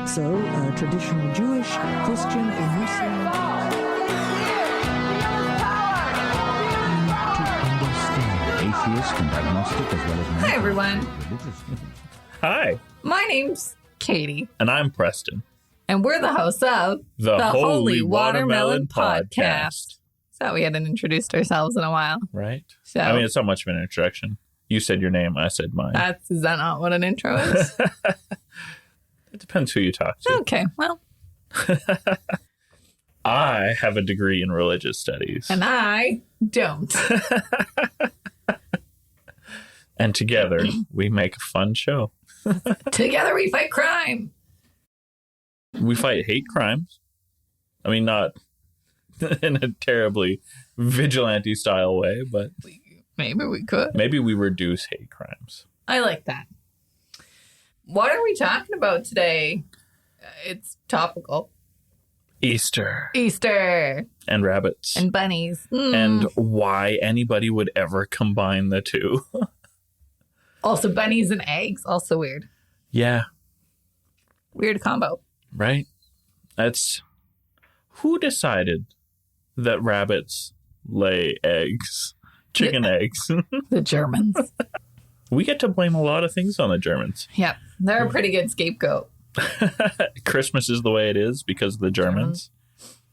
So, traditional Jewish, Christian, or Muslim. Atheist and agnostic as well as... Hi, everyone. Hi. My name's Katie. And I'm Preston. And we're the hosts of The Holy Watermelon Podcast. So we hadn't introduced ourselves in a while. Right. So, I mean, it's not much of an introduction. You said your name, I said mine. is that not what an intro is? It depends who you talk to. Okay, well. I have a degree in religious studies. And I don't. And together, we make a fun show. Together we fight crime. We fight hate crimes. I mean, not in a terribly vigilante style way, but Maybe we could. maybe we reduce hate crimes. I like that. What are we talking about today? It's topical. Easter Easter and rabbits. and bunnies. And why anybody would ever combine the two. Also bunnies and eggs. Also weird. Yeah, Weird combo. right? That's... Who decided that rabbits lay eggs? Chicken eggs. The Germans. We get to blame a lot of things on the Germans. Yep. They're a pretty good scapegoat. Christmas is the way it is because of the Germans.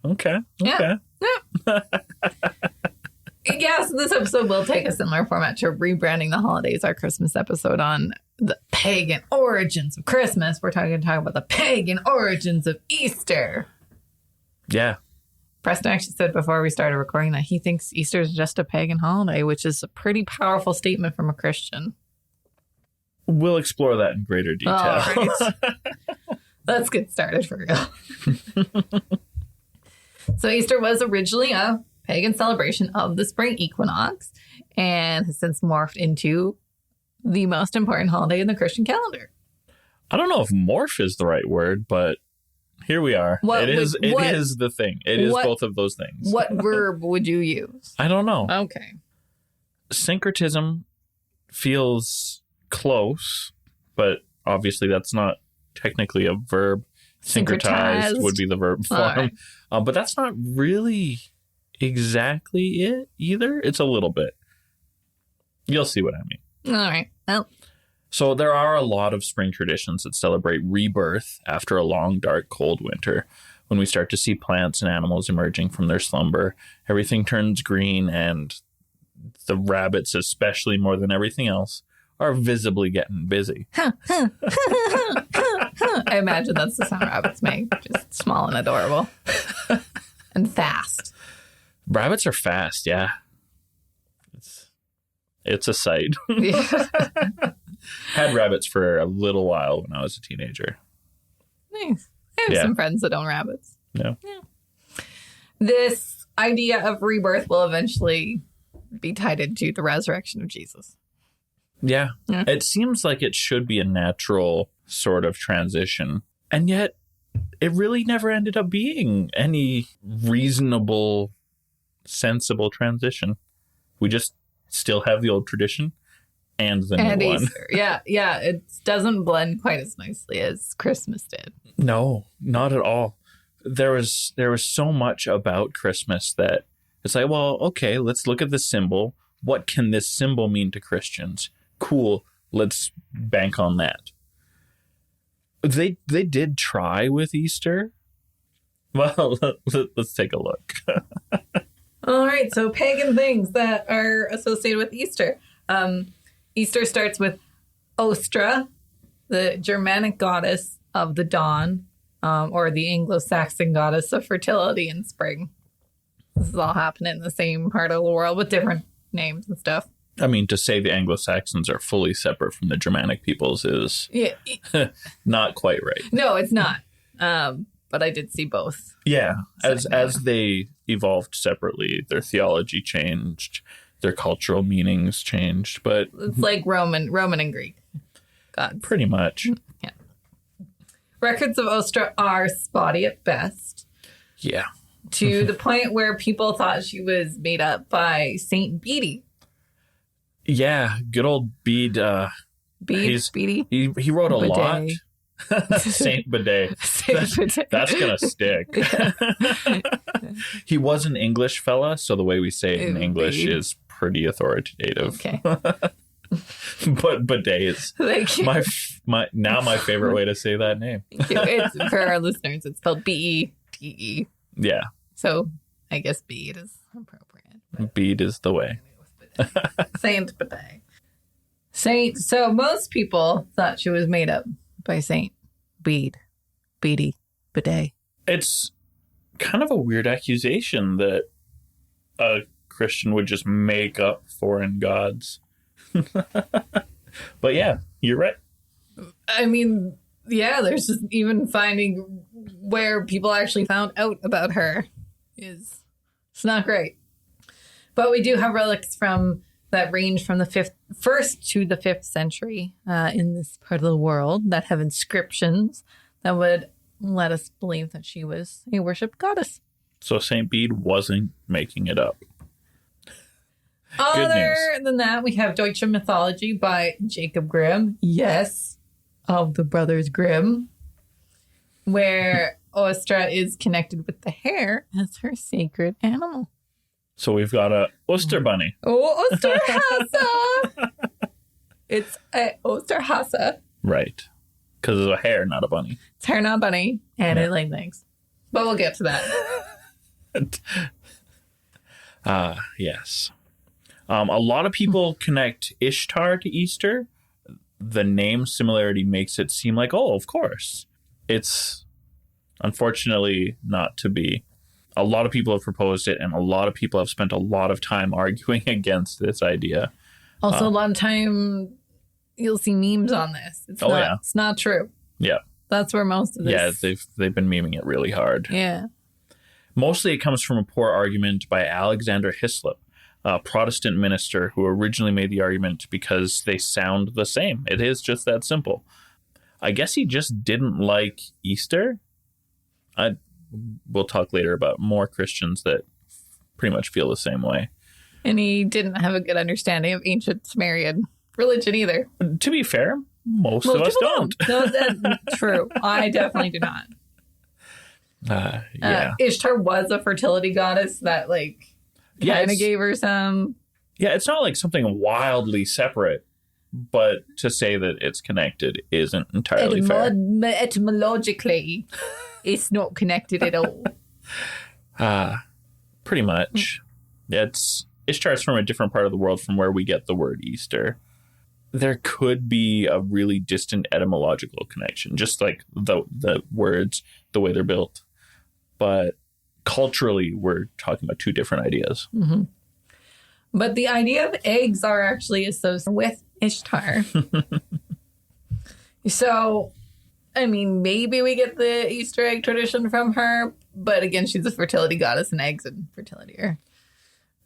Okay. Yeah. Yeah, so this episode will take a similar format to rebranding the holidays, our Christmas episode on the pagan origins of Christmas. We're talking about the pagan origins of Easter. Yeah. Preston actually said before we started recording that he thinks Easter is just a pagan holiday, which is a pretty powerful statement from a Christian. We'll explore that in greater detail. All right. Let's get started for real. So Easter was originally a pagan celebration of the spring equinox and has since morphed into the most important holiday in the Christian calendar. I don't know if morph is the right word, but here we are. It is the thing. It is both of those things. What verb would you use? I don't know. Okay. Syncretism feels close, but obviously that's not technically a verb. Syncretized would be the verb form. Right. But that's not really exactly it either. It's a little bit. You'll see what I mean. All right. Well, So there are a lot of spring traditions that celebrate rebirth after a long, dark, cold winter. When we start to see plants and animals emerging from their slumber, everything turns green, and the rabbits, especially more than everything else, are visibly getting busy. I imagine that's the sound rabbits make. Just small and adorable. And fast. Rabbits are fast, yeah. It's a sight. Yeah. Had rabbits for a little while when I was a teenager. Nice. I have some friends that own rabbits. Yeah. This idea of rebirth will eventually be tied into the resurrection of Jesus. Yeah. Yeah. It seems like it should be a natural sort of transition. And yet, it really never ended up being any reasonable, sensible transition. We just still have the old tradition and the new one. Easter. Yeah. It doesn't blend quite as nicely as Christmas did. No, not at all. There was so much about Christmas that it's like, well, okay, let's look at the symbol. What can this symbol mean to Christians? Cool. Let's bank on that. They did try with Easter. Well, let's take a look. All right. So pagan things that are associated with Easter. Easter starts with Ostara, the Germanic goddess of the dawn, or the Anglo-Saxon goddess of fertility and spring. This is all happening in the same part of the world with different names and stuff. I mean, to say the Anglo-Saxons are fully separate from the Germanic peoples is not quite right. No, it's not. But I did see both. Yeah. As they evolved separately, their theology changed, their cultural meanings changed, but It's like Roman and Greek gods. pretty much. Yeah. Records of Ostara are spotty at best. Yeah. To the point where people thought she was made up by Saint Bede. Yeah, good old Bede. Bede. He wrote a lot. Saint Bidet. Saint Bidet. That's going to stick. He was an English fella, so the way we say it in English is pretty authoritative. Okay. But bidet is Thank you. my favorite way to say that name. Thank you. It's, for our listeners, it's spelled B-E-D-E. Yeah. So I guess bead is appropriate. Bead is the way. Saint Bidet. Saint. So most people thought she was made up by Saint Bead. Beady. Bidet. It's kind of a weird accusation that a Christian would just make up foreign gods. But yeah, you're right. I mean, yeah, there's just even finding where people actually found out about her it's not great. But we do have relics from that range from the 1st to the 5th century in this part of the world that have inscriptions that would let us believe that she was a worshipped goddess. So Saint Bede wasn't making it up. Other than that, we have Deutsche Mythology by Jacob Grimm. Yes, of the Brothers Grimm, where Ostara is connected with the hare as her sacred animal. So we've got a Eostre bunny. Oh, Osterhase! It's a Osterhase. Right. Because it's a hare, not a bunny. It's hair, not bunny, and it laid eggs. But we'll get to that. Yes. A lot of people connect Ishtar to Easter. The name similarity makes it seem like, oh, of course. It's unfortunately not to be. A lot of people have proposed it, and a lot of people have spent a lot of time arguing against this idea. Also, a lot of time you'll see memes on this. It's not true. Yeah. That's where most of this... Yeah, they've been memeing it really hard. Yeah. Mostly it comes from a poor argument by Alexander Hislop, a Protestant minister who originally made the argument because they sound the same. It is just that simple. I guess he just didn't like Easter. We'll talk later about more Christians that pretty much feel the same way. And he didn't have a good understanding of ancient Sumerian religion either. To be fair, most of us don't. No, that's true. I definitely do not. Yeah. Ishtar was a fertility goddess that kind of gave her some... Yeah, it's not like something wildly separate, but to say that it's connected isn't entirely fair. Etymologically, it's not connected at all. Pretty much. Ishtar's from a different part of the world from where we get the word Easter. There could be a really distant etymological connection, just like the words, the way they're built. But culturally, we're talking about two different ideas. Mm-hmm. But the idea of eggs are actually associated with Ishtar. So, I mean, maybe we get the Easter egg tradition from her, but again, she's a fertility goddess, and eggs and fertility are...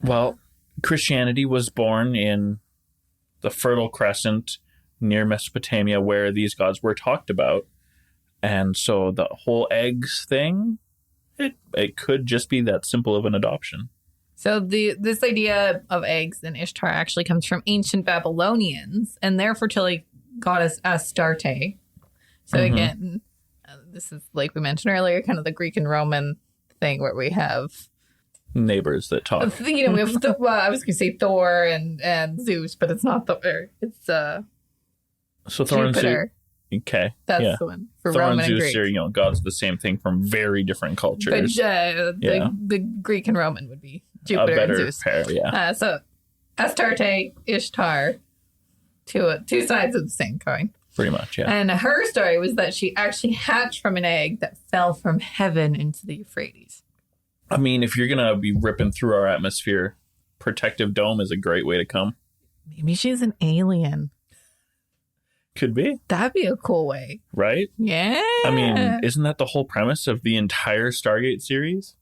Well, Christianity was born in the Fertile Crescent near Mesopotamia, where these gods were talked about. And so the whole eggs thing, it could just be that simple of an adoption. So this idea of eggs and Ishtar actually comes from ancient Babylonians and their fertility goddess Astarte. So again, this is like we mentioned earlier, kind of the Greek and Roman thing where we have neighbors that talk. We have I was going to say Thor and Zeus, but it's not Thor. It's so Thor and Jupiter. Okay, That's the one for Thor Roman and and Zeus Greek. are gods of the same thing from very different cultures. But the Greek and Roman would be Jupiter a better and Zeus. pair, yeah. So Astarte, Ishtar, two sides of the same coin. Pretty much, yeah. And her story was that she actually hatched from an egg that fell from heaven into the Euphrates. I mean, if you're going to be ripping through our atmosphere, protective dome is a great way to come. Maybe she's an alien. Could be. That'd be a cool way. Right? Yeah. I mean, isn't that the whole premise of the entire Stargate series?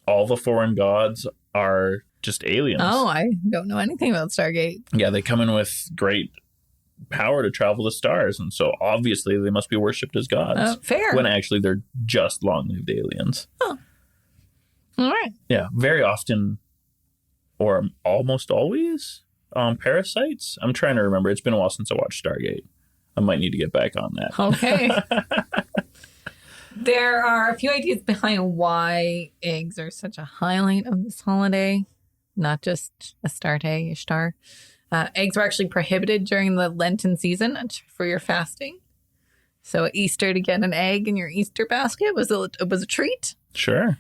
All the foreign gods are just aliens. Oh, I don't know anything about Stargate. Yeah, they come in with great power to travel the stars, and so obviously they must be worshipped as gods. Fair. When actually they're just long-lived aliens. Oh. All right. Yeah, very often, or almost always, parasites. I'm trying to remember. It's been a while since I watched Stargate. I might need to get back on that. Okay. There are a few ideas behind why eggs are such a highlight of this holiday, not just Astarte, Ishtar. Eggs were actually prohibited during the Lenten season for your fasting. So at Easter, to get an egg in your Easter basket was a treat. Sure.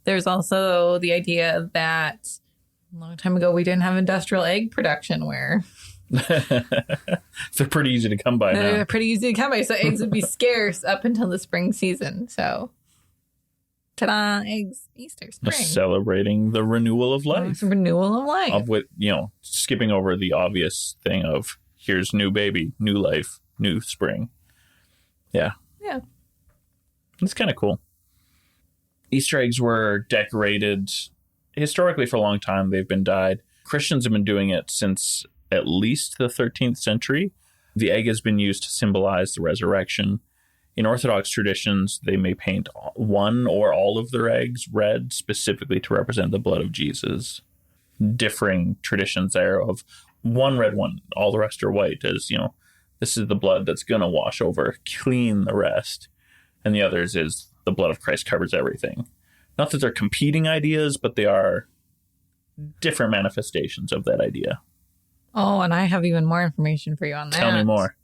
There's also the idea that a long time ago we didn't have industrial egg production where They're pretty easy to come by now. they're pretty easy to come by. So eggs would be scarce up until the spring season. So ta-da, eggs, Easter, spring. Celebrating the renewal of life. Renewal of life. Of what, skipping over the obvious thing of here's new baby, new life, new spring. Yeah. Yeah. It's kind of cool. Easter eggs were decorated historically for a long time. They've been dyed. Christians have been doing it since at least the 13th century. The egg has been used to symbolize the resurrection. In Orthodox traditions, they may paint one or all of their eggs red, specifically to represent the blood of Jesus. Differing traditions there of one red one, all the rest are white, as, this is the blood that's going to wash over, clean the rest. And the others is the blood of Christ covers everything. Not that they're competing ideas, but they are different manifestations of that idea. Oh, and I have even more information for you on that. Tell me more.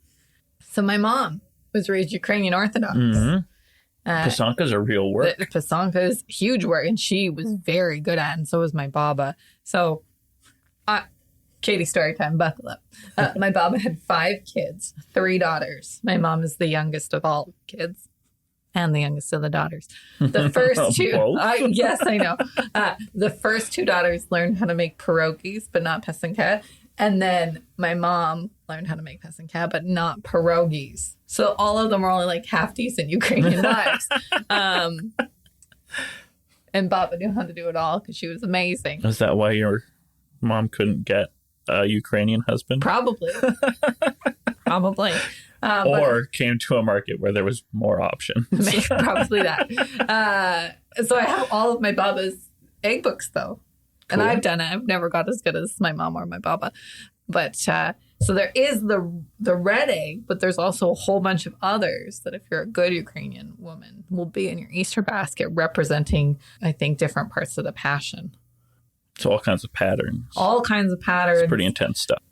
So my mom was raised Ukrainian Orthodox. Mm-hmm. Pasanka's a real work. The Pasanka is huge work, and she was very good at it, and so was my Baba. So, Katie, story time, buckle up. My Baba had 5 kids, 3 daughters. My mom is the youngest of all kids and the youngest of the daughters. The first 2, yes, I know. The first 2 daughters learned how to make pierogies, but not pasanka. And then my mom learned how to make pasanka, but not pierogies. So all of them are only like half decent Ukrainian wives. And Baba knew how to do it all because she was amazing. Is that why your mom couldn't get a Ukrainian husband? Probably. Probably. Or came to a market where there was more options. Probably that. So I have all of my Baba's egg books, though. Cool. And I've done it. I've never got as good as my mom or my Baba. But so there is the red egg, but there's also a whole bunch of others that if you're a good Ukrainian woman will be in your Easter basket representing, I think, different parts of the Passion. So all kinds of patterns. All kinds of patterns. It's pretty intense stuff.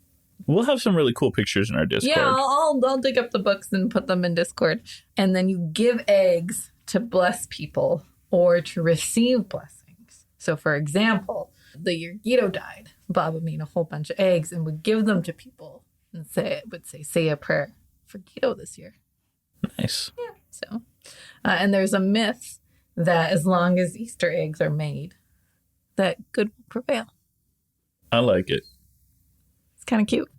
We'll have some really cool pictures in our Discord. Yeah, I'll dig up the books and put them in Discord. And then you give eggs to bless people or to receive blessings. So, for example, the year Guido died, Baba made a whole bunch of eggs and would give them to people and say a prayer for Guido this year. Nice. Yeah. So, and there's a myth that as long as Easter eggs are made, that good will prevail. I like it. It's kind of cute.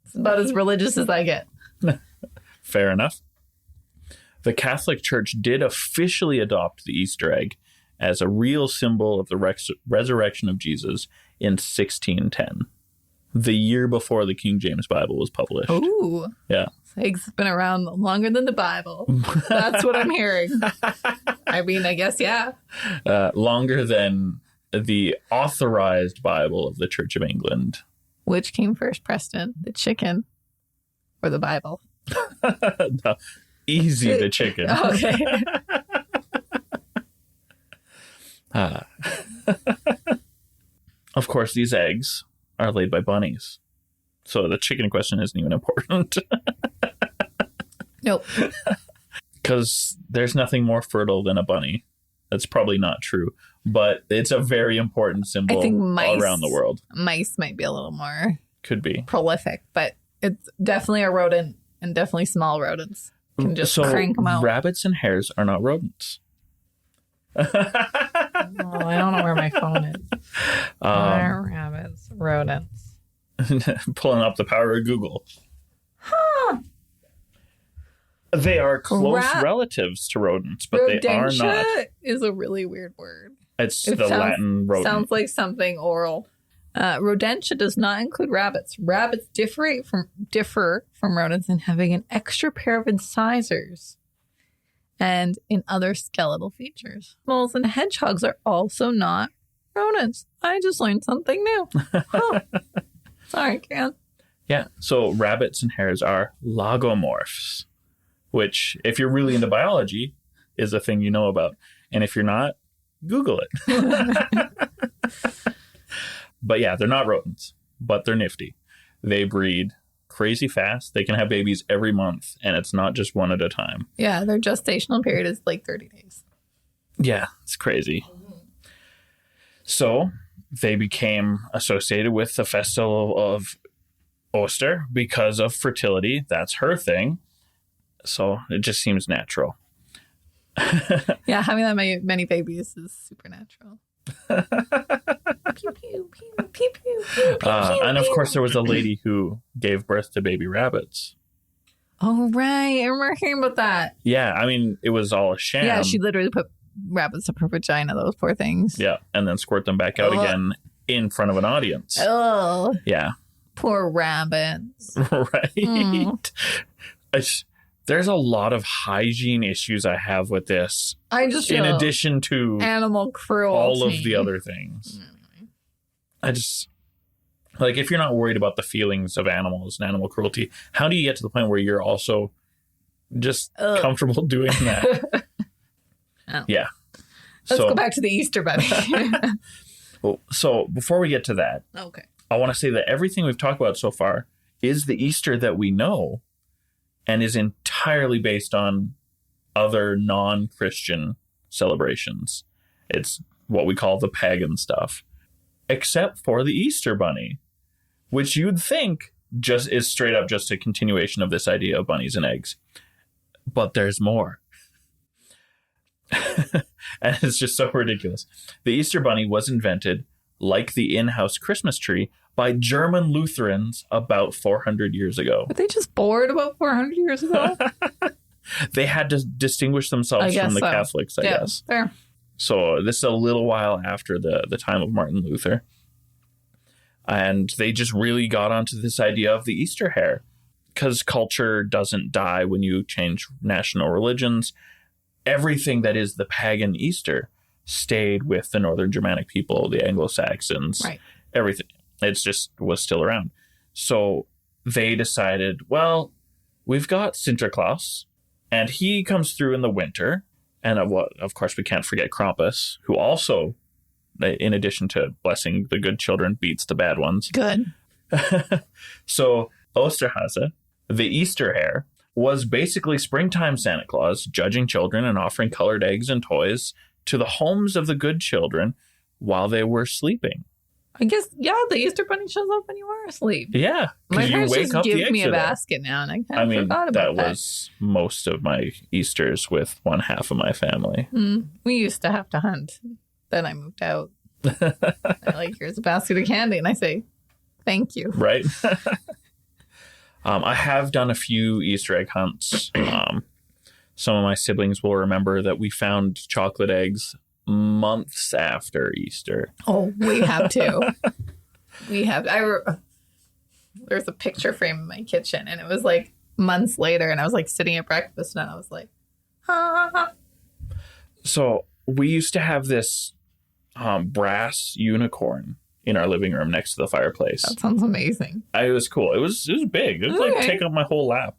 It's about as religious as I get. Fair enough. The Catholic Church did officially adopt the Easter egg as a real symbol of the resurrection of Jesus in 1610, the year before the King James Bible was published. Ooh. Yeah. Eggs have been around longer than the Bible. That's what I'm hearing. I mean, I guess, yeah. Longer than the authorized Bible of the Church of England. Which came first, Preston? The chicken or the Bible? No, easy, the chicken. Okay. Of course, these eggs are laid by bunnies. So the chicken question isn't even important. Nope. Because there's nothing more fertile than a bunny. That's probably not true. But it's a very important symbol all around the world. Mice might be a little more Could be prolific, but it's definitely a rodent, and definitely small rodents can just crank them out. Rabbits and hares are not rodents. Oh, I don't know where my phone is. Rabbits, rodents. Pulling up the power of Google. Huh. They are close relatives to rodents, but Rodentia they are not. Is a really weird word. It Latin rodent. Sounds like something oral. Rodentia does not include rabbits. Rabbits differ from rodents in having an extra pair of incisors and in other skeletal features. Moles and hedgehogs are also not rodents. I just learned something new. Huh. Sorry, Karen. Yeah. So rabbits and hares are lagomorphs, which, if you're really into biology, is a thing you know about. And if you're not, Google it. But yeah, they're not rodents, but they're nifty. They breed crazy fast. They can have babies every month, and it's not just one at a time. Yeah, their gestational period is like 30 days. Yeah, it's crazy. So they became associated with the festival of Oster because of fertility. That's her thing. So it just seems natural. Yeah, having that many babies is supernatural. Pew, pew, pew, pew, pew, pew, And of pew. course, there was a lady who gave birth to baby rabbits. Oh, right. I remember hearing about that. Yeah, I mean, it was all a sham. Yeah, she literally put rabbits up her vagina, those poor things. Yeah, and then squirt them back out again in front of an audience. Oh, Yeah. poor rabbits. Right. There's a lot of hygiene issues I have with this, I just in feel addition to animal cruelty. all of the other things. I just, like, if you're not worried about the feelings of animals and animal cruelty, how do you get to the point where you're also just comfortable doing that? Oh. Yeah. Let's go back to the Easter Bunny. So before we get to that, Okay. I want to say that everything we've talked about so far is the Easter that we know and is entirely based on other non-Christian celebrations. It's what we call the pagan stuff, except for the Easter Bunny, which you'd think just is straight up just a continuation of this idea of bunnies and eggs. But there's more. And it's just so ridiculous. The Easter Bunny was invented, like the in-house Christmas tree, by German Lutherans about 400 years ago. Were they just bored about 400 years ago? They had to distinguish themselves from the Catholics, I guess. Fair. So this is a little while after the time of Martin Luther. And they just really got onto this idea of the Easter hare, because culture doesn't die when you change national religions. Everything that is the pagan Easter stayed with the Northern Germanic people, the Anglo-Saxons, Right. Everything. It just was still around. So they decided, well, we've got Sinterklaas, and he comes through in the winter. And of course, we can't forget Krampus, who also, in addition to blessing the good children, beats the bad ones. Good. So Osterhase, the Easter hare, was basically springtime Santa Claus, judging children and offering colored eggs and toys to the homes of the good children while they were sleeping. I guess, yeah, the Easter Bunny shows up when you are asleep. Yeah, My because you parents wake just up the give me eggs a are there. basket now, and I kind I of mean, forgot about that. was most of my Easters with one half of my family. We used to have to hunt. Then I moved out. They're like, here's a basket of candy. And I say, thank you. Right? I have done a few Easter egg hunts. Some of my siblings will remember that we found chocolate eggs months after Easter. Oh, we have to. We have. There's a picture frame in my kitchen, and it was like months later, and I was like sitting at breakfast, and I was like, ah. So we used to have this brass unicorn in our living room next to the fireplace. That sounds amazing. It was cool. It was big. It was like take up my whole lap.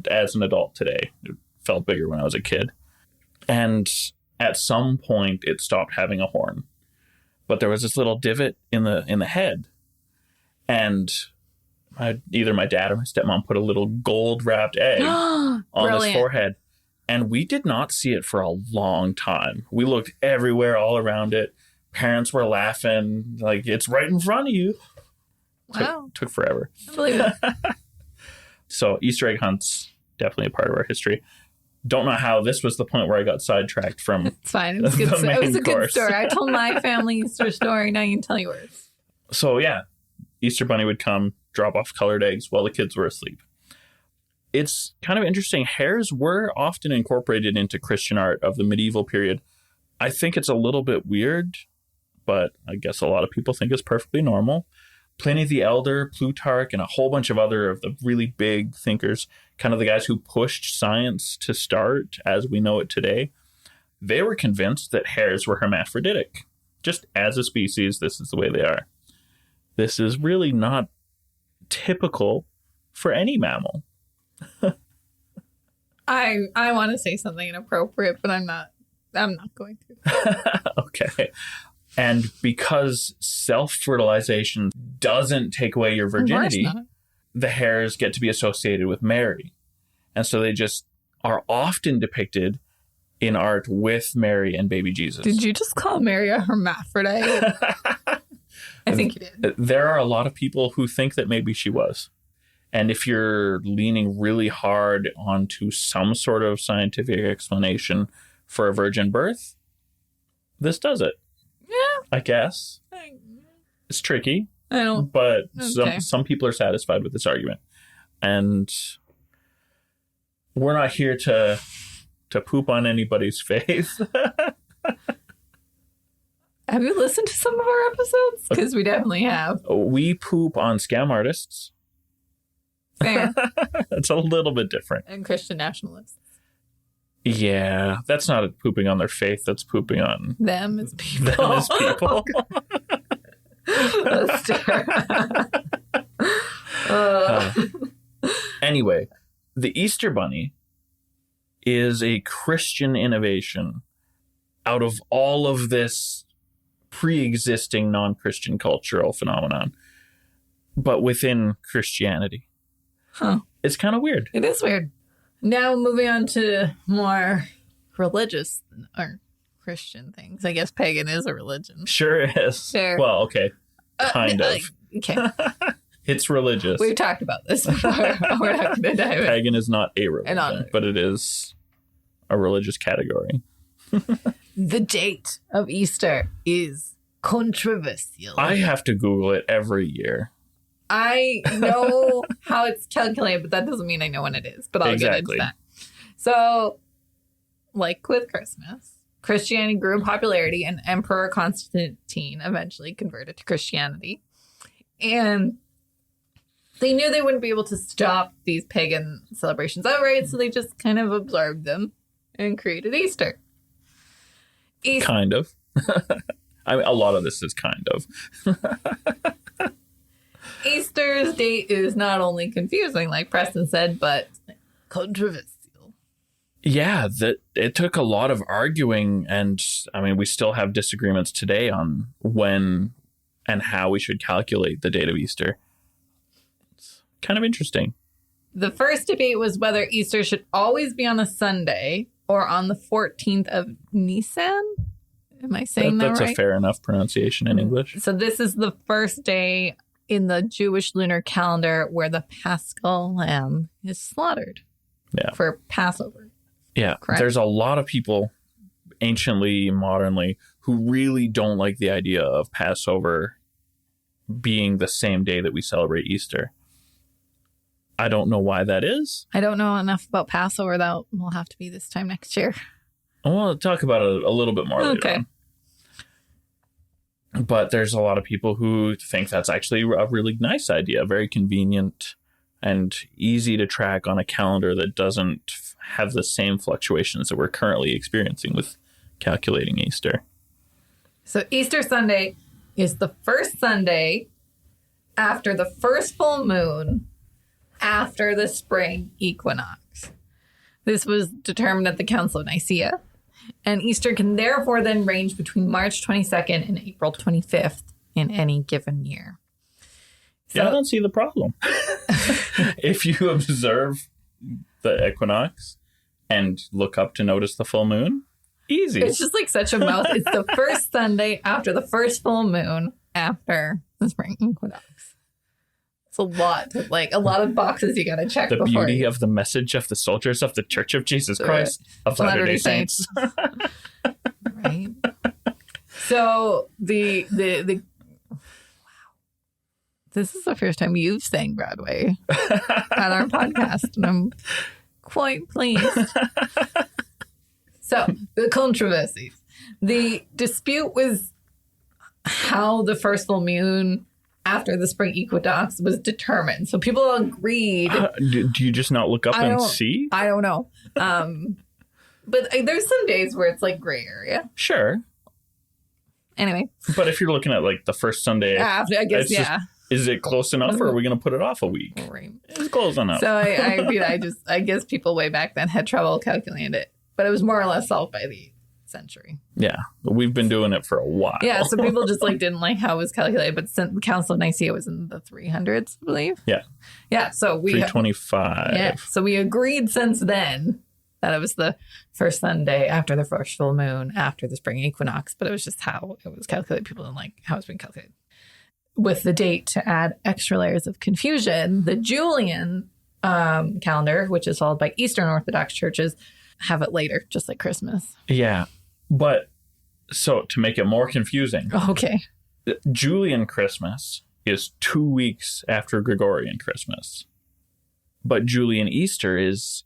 As an adult today, it felt bigger when I was a kid. And at some point, it stopped having a horn, but there was this little divot in the head, and either my dad or my stepmom put a little gold wrapped egg on his forehead, and we did not see it for a long time. We looked everywhere, all around it. Parents were laughing, like, it's right in front of you. Wow. Took forever. I believe it. So Easter egg hunts, definitely a part of our history. Don't know how this was the point where I got sidetracked from. It's fine. It was, good. The It was main a good course. story. I told my family Easter story. Now you can tell yours. So yeah, Easter Bunny would come, drop off colored eggs while the kids were asleep. It's kind of interesting. Hares were often incorporated into Christian art of the medieval period. I think it's a little bit weird, but I guess a lot of people think it's perfectly normal. Pliny the Elder, Plutarch, and a whole bunch of other of the really big thinkers, kind of the guys who pushed science to start as we know it today, they were convinced that hares were hermaphroditic. Just as a species, this is the way they are. This is really not typical for any mammal. I want to say something inappropriate, but I'm not going to. Okay. And because self-fertilization doesn't take away your virginity, the hares get to be associated with Mary. And so they just are often depicted in art with Mary and baby Jesus. Did you just call Mary a hermaphrodite? I think you did. There are a lot of people who think that maybe she was. And if you're leaning really hard onto some sort of scientific explanation for a virgin birth, this does it. Yeah. I guess. It's tricky. I don't. But Okay. some people are satisfied with this argument. And we're not here to poop on anybody's faith. Have you listened to some of our episodes? Because we definitely have. We poop on scam artists. Fair. It's a little bit different. And Christian nationalists. Yeah, that's not pooping on their faith. That's pooping on Them as people. them as people. Anyway, the Easter Bunny is a Christian innovation out of all of this pre-existing non-Christian cultural phenomenon, but within Christianity. Huh. It's kind of weird. It is weird. Now moving on to more religious or Christian things. I guess pagan is a religion. Sure is. Sure. Well, okay. Kind of. Okay. It's religious. We've talked about this before. We're not going to dive in. Pagan is not a religion, but it is a religious category. The date of Easter is controversial. I have to Google it every year. I know how it's calculated, but that doesn't mean I know when it is. But I'll get into that. So, like with Christmas, Christianity grew in popularity, and Emperor Constantine eventually converted to Christianity. And they knew they wouldn't be able to stop these pagan celebrations outright, so they just kind of absorbed them and created Easter. Kind of. I mean, a lot of this is kind of. Easter's date is not only confusing, like Preston said, but controversial. Yeah, it took a lot of arguing, and I mean, we still have disagreements today on when and how we should calculate the date of Easter. It's kind of interesting. The first debate was whether Easter should always be on a Sunday or on the 14th of Nisan. Am I saying that right? That's a fair enough pronunciation in English. So this is the first day in the Jewish lunar calendar where the paschal lamb is slaughtered for Passover. Yeah, correct? There's a lot of people, anciently, modernly, who really don't like the idea of Passover being the same day that we celebrate Easter. I don't know why that is. I don't know enough about Passover. That will have to be this time next year. We'll talk about it a little bit more later on. But there's a lot of people who think that's actually a really nice idea, very convenient and easy to track on a calendar that doesn't have the same fluctuations that we're currently experiencing with calculating Easter. So Easter Sunday is the first Sunday after the first full moon after the spring equinox. This was determined at the Council of Nicaea. And Easter can therefore then range between March 22nd and April 25th in any given year. So, I don't see the problem. If you observe the equinox and look up to notice the full moon, easy. It's just like such a mouth. It's the first Sunday after the first full moon after the spring equinox. It's a lot. A lot of boxes you got to check the before. beauty of the message of the soldiers of the Church of Jesus Christ of Latter-day Saints. Right. So the wow. This is the first time you've sang Broadway on our podcast, and I'm quite pleased. So the controversies. The dispute was how the first full moon after the spring equinox was determined. So people agreed. Do you just not look up and see? I don't know. But there's some days where it's like gray area. Sure. Anyway. But if you're looking at like the first Sunday, After, I guess, yeah. Is it close enough, or are we going to put it off a week? Right. It's close enough. So I guess people way back then had trouble calculating it, but it was more or less solved by the 8th century. Yeah, we've been doing it for a while. Yeah, so people just didn't like how it was calculated, but since the Council of Nicaea was in the 300s, I believe. Yeah. Yeah, so 325. Yeah, so we agreed since then that it was the first Sunday after the first full moon after the spring equinox, but it was just how it was calculated. People didn't like how it's been calculated. With the date to add extra layers of confusion, the Julian calendar, which is followed by Eastern Orthodox churches, have it later, just like Christmas. Yeah, but so to make it more confusing, Okay. Julian Christmas is 2 weeks after Gregorian Christmas, but Julian Easter is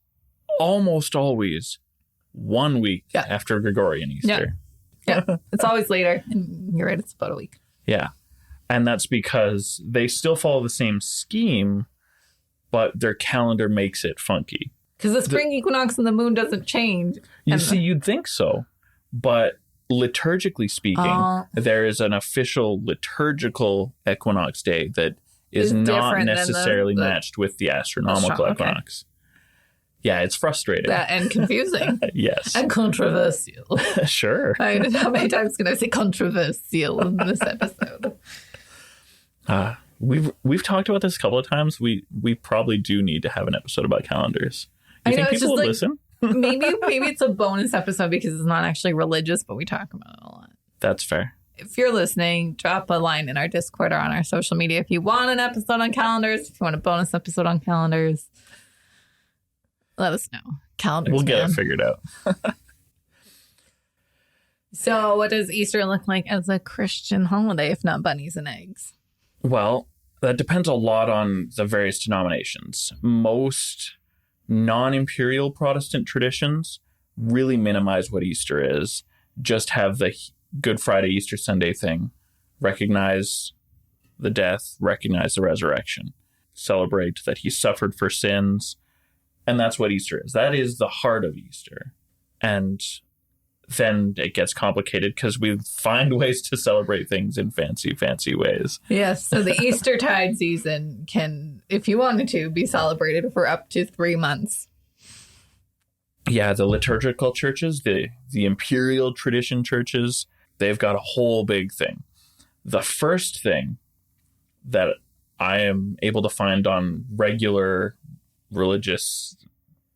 almost always 1 week after Gregorian Easter. Yeah, it's always later. And you're right, it's about a week. Yeah. And that's because they still follow the same scheme, but their calendar makes it funky. Because the spring equinox and the moon doesn't change. You'd think so. But liturgically speaking, there is an official liturgical equinox day that is not necessarily matched with the astronomical equinox. Yeah, it's frustrating. And confusing. Yes. And controversial. Sure. How many times can I say controversial in this episode? We've talked about this a couple of times. We probably do need to have an episode about calendars. You I think know, people would listen? maybe it's a bonus episode because it's not actually religious, but we talk about it a lot. That's fair. If you're listening, drop a line in our Discord or on our social media if you want an episode on calendars, if you want a bonus episode on calendars. Let us know. Calendars. We'll get it figured out. So what does Easter look like as a Christian holiday, if not bunnies and eggs? Well, that depends a lot on the various denominations. Most non-imperial Protestant traditions really minimize what Easter is. Just have the Good Friday, Easter Sunday thing. Recognize the death, recognize the resurrection. Celebrate that he suffered for sins. And that's what Easter is. That is the heart of Easter. And then it gets complicated because we find ways to celebrate things in fancy, fancy ways. Yes. So the Eastertide season can, if you wanted to, be celebrated for up to 3 months. Yeah, the liturgical churches, the imperial tradition churches, they've got a whole big thing. The first thing that I am able to find on regular religious,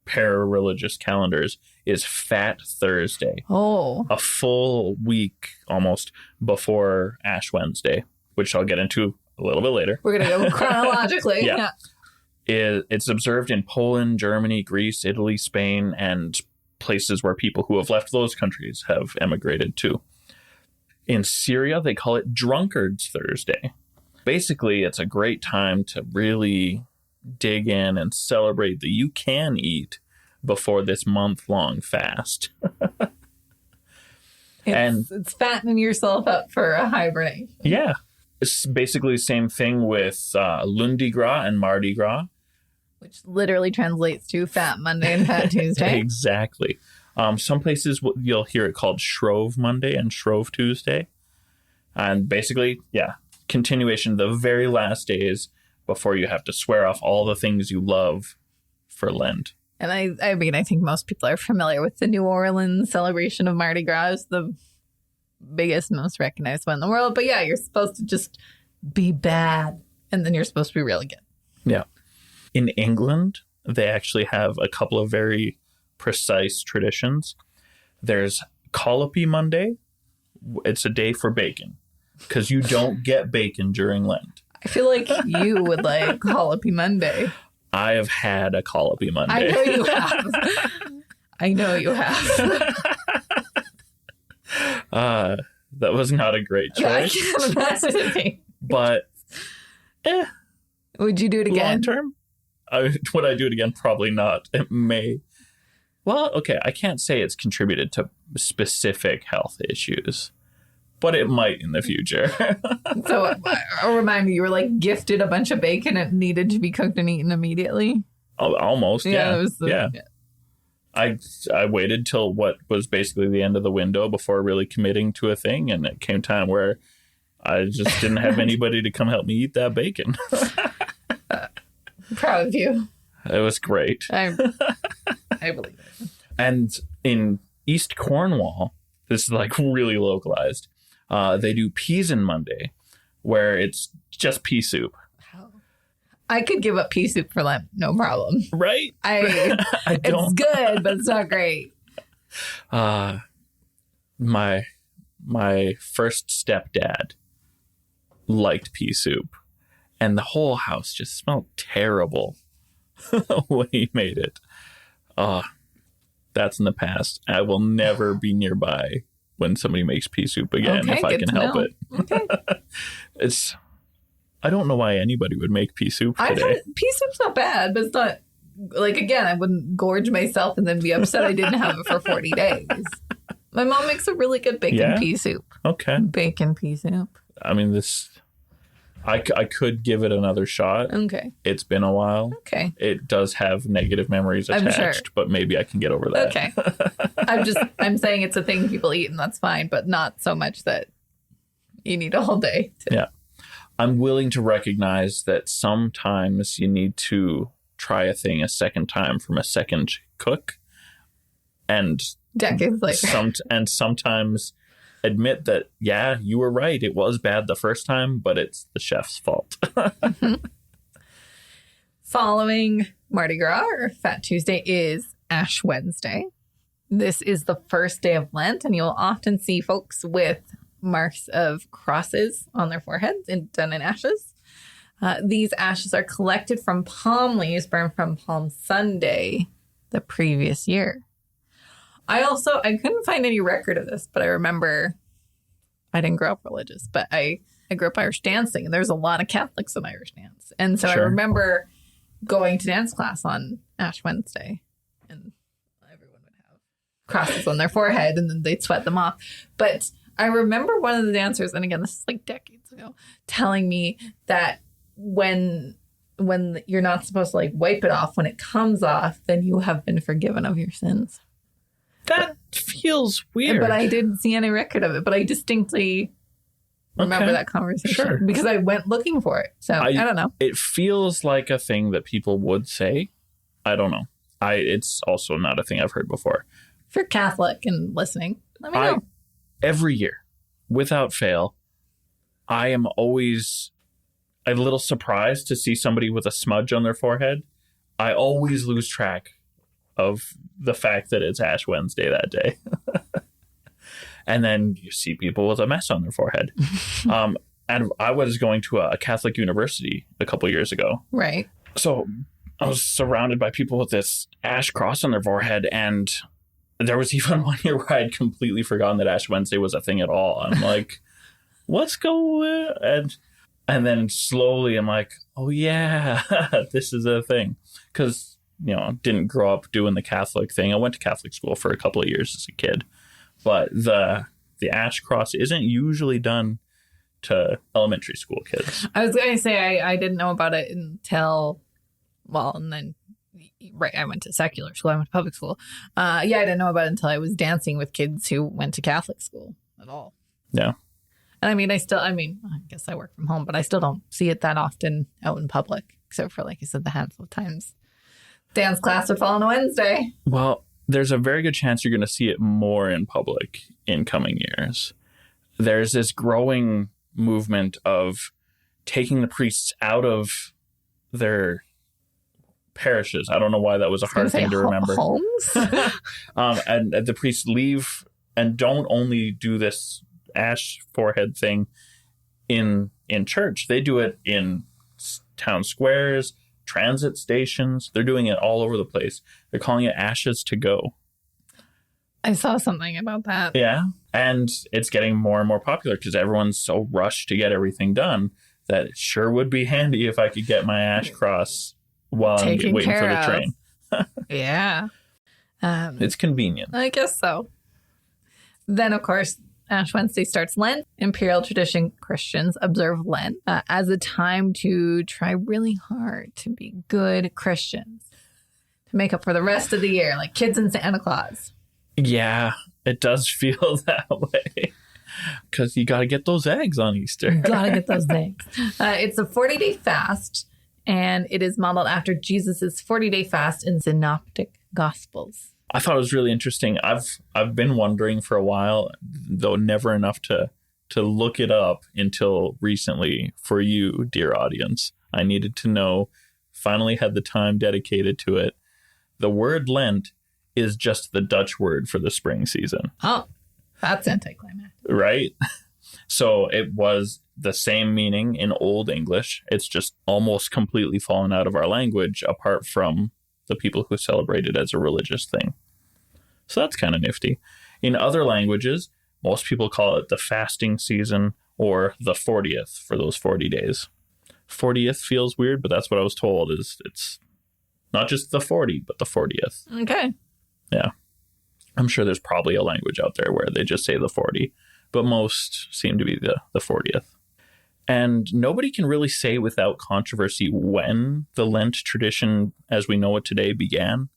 para-religious calendars is Fat Thursday. Oh. A full week almost before Ash Wednesday, which I'll get into a little bit later. We're going to go chronologically. Yeah. It's observed in Poland, Germany, Greece, Italy, Spain, and places where people who have left those countries have emigrated to. In Syria, they call it Drunkard's Thursday. Basically, it's a great time to really dig in and celebrate that you can eat before this month-long fast. It's fattening yourself up for a hibernation. Yeah. It's basically the same thing with Lundi Gras and Mardi Gras. Which literally translates to Fat Monday and Fat Tuesday. Exactly. Some places you'll hear it called Shrove Monday and Shrove Tuesday. And basically, continuation, the very last days before you have to swear off all the things you love for Lent. And I mean, I think most people are familiar with the New Orleans celebration of Mardi Gras. It's the biggest, most recognized one in the world. But yeah, you're supposed to just be bad, and then you're supposed to be really good. Yeah. In England, they actually have a couple of very precise traditions. There's Colloquy Monday. It's a day for bacon because you don't get bacon during Lent. I feel like you would like Colloquy Monday. I have had a Colloquy Monday. I know you have. I know you have. That was not a great choice. Yeah, I can't imagine. But, would you do it again? Long term? Would I do it again? Probably not. It may. Well, okay, I can't say it's contributed to specific health issues, but it might in the future. So, remind me, you were like gifted a bunch of bacon and it needed to be cooked and eaten immediately? Almost, yeah. Yeah. I waited till what was basically the end of the window before really committing to a thing, and it came time where I just didn't have anybody to come help me eat that bacon. Proud of you. It was great. I believe it. And in East Cornwall, this is like really localized. They do Peas and Monday, where it's just pea soup. I could give up pea soup for Lent, no problem. Right? I don't. It's good, but it's not great. My first stepdad liked pea soup, and the whole house just smelled terrible when he made it. That's in the past. I will never be nearby when somebody makes pea soup again if I can help it. Okay. I don't know why anybody would make pea soup today. Pea soup's not bad, but it's not, like, again, I wouldn't gorge myself and then be upset I didn't have it for 40 days. My mom makes a really good bacon pea soup. Okay. Bacon pea soup. I mean, I could give it another shot. Okay. It's been a while. Okay. It does have negative memories attached, sure. but maybe I can get over that. Okay. I'm saying it's a thing people eat and that's fine, but not so much that you need a whole day. Yeah. I'm willing to recognize that sometimes you need to try a thing a second time from a second cook, and decades later. Sometimes admit that, yeah, you were right. It was bad the first time, but it's the chef's fault. Following Mardi Gras, or Fat Tuesday, is Ash Wednesday. This is the first day of Lent, and you'll often see folks with marks of crosses on their foreheads done in ashes. These ashes are collected from palm leaves burned from Palm Sunday the previous year. I couldn't find any record of this, but I remember, I didn't grow up religious, but I grew up Irish dancing, and there's a lot of Catholics in Irish dance. And so Sure. I remember going to dance class on Ash Wednesday, and everyone would have crosses on their forehead, and then they'd sweat them off. But I remember one of the dancers, and again, this is like decades ago, telling me that when you're not supposed to like wipe it off, when it comes off, then you have been forgiven of your sins. That feels weird. But I didn't see any record of it, but I distinctly remember that conversation. Sure. Because I went looking for it. So I don't know. It feels like a thing that people would say. I don't know. It's also not a thing I've heard before. If you're Catholic and listening, let me know. Every year, without fail, I am always a little surprised to see somebody with a smudge on their forehead. I always lose track of the fact that it's Ash Wednesday that day. And then you see people with a mess on their forehead. And I was going to a Catholic university a couple years ago. Right. So I was surrounded by people with this ash cross on their forehead, and there was even one year where I'd completely forgotten that Ash Wednesday was a thing at all. I'm like, what's going on? And then slowly I'm like, oh yeah, this is a thing. Because, didn't grow up doing the Catholic thing. I went to Catholic school for a couple of years as a kid. But the ash cross isn't usually done to elementary school kids. I was going to say I didn't know about it until, and then, right, I went to secular school. I went to public school. I didn't know about it until I was dancing with kids who went to Catholic school at all. Yeah. And I guess I work from home, but I still don't see it that often out in public, except for, like I said, the handful of times dance class would fall on a Wednesday. Well, there's a very good chance you're going to see it more in public in coming years. There's this growing movement of taking the priests out of their parishes. I don't know why that was a hard thing to remember. Homes? And the priests leave and don't only do this ash forehead thing in church. They do it in town squares, transit stations. They're doing it all over the place. They're calling it Ashes to Go. I saw something about that. Yeah. And it's getting more and more popular because everyone's so rushed to get everything done that it sure would be handy if I could get my ash cross while I'm waiting for the train. Yeah. It's convenient. I guess so. Then, of course, Ash Wednesday starts Lent. Imperial tradition Christians observe Lent as a time to try really hard to be good Christians, to make up for the rest of the year, like kids and Santa Claus. Yeah, it does feel that way. Because you got to get those eggs on Easter. Gotta get those eggs. It's a 40-day fast, and it is modeled after Jesus's 40-day fast in Synoptic Gospels. I thought it was really interesting. I've been wondering for a while, though never enough to look it up until recently for you, dear audience. I needed to know, finally had the time dedicated to it. The word Lent is just the Dutch word for the spring season. Oh, that's anticlimactic. Right? So it was the same meaning in Old English. It's just almost completely fallen out of our language, apart from the people who celebrate it as a religious thing. So that's kind of nifty. In other languages, most people call it the fasting season or the 40th for those 40 days. 40th feels weird, but that's what I was told is it's not just the 40, but the 40th. Okay. Yeah. I'm sure there's probably a language out there where they just say the 40, but most seem to be the 40th. And nobody can really say without controversy when the Lent tradition, as we know it today, began,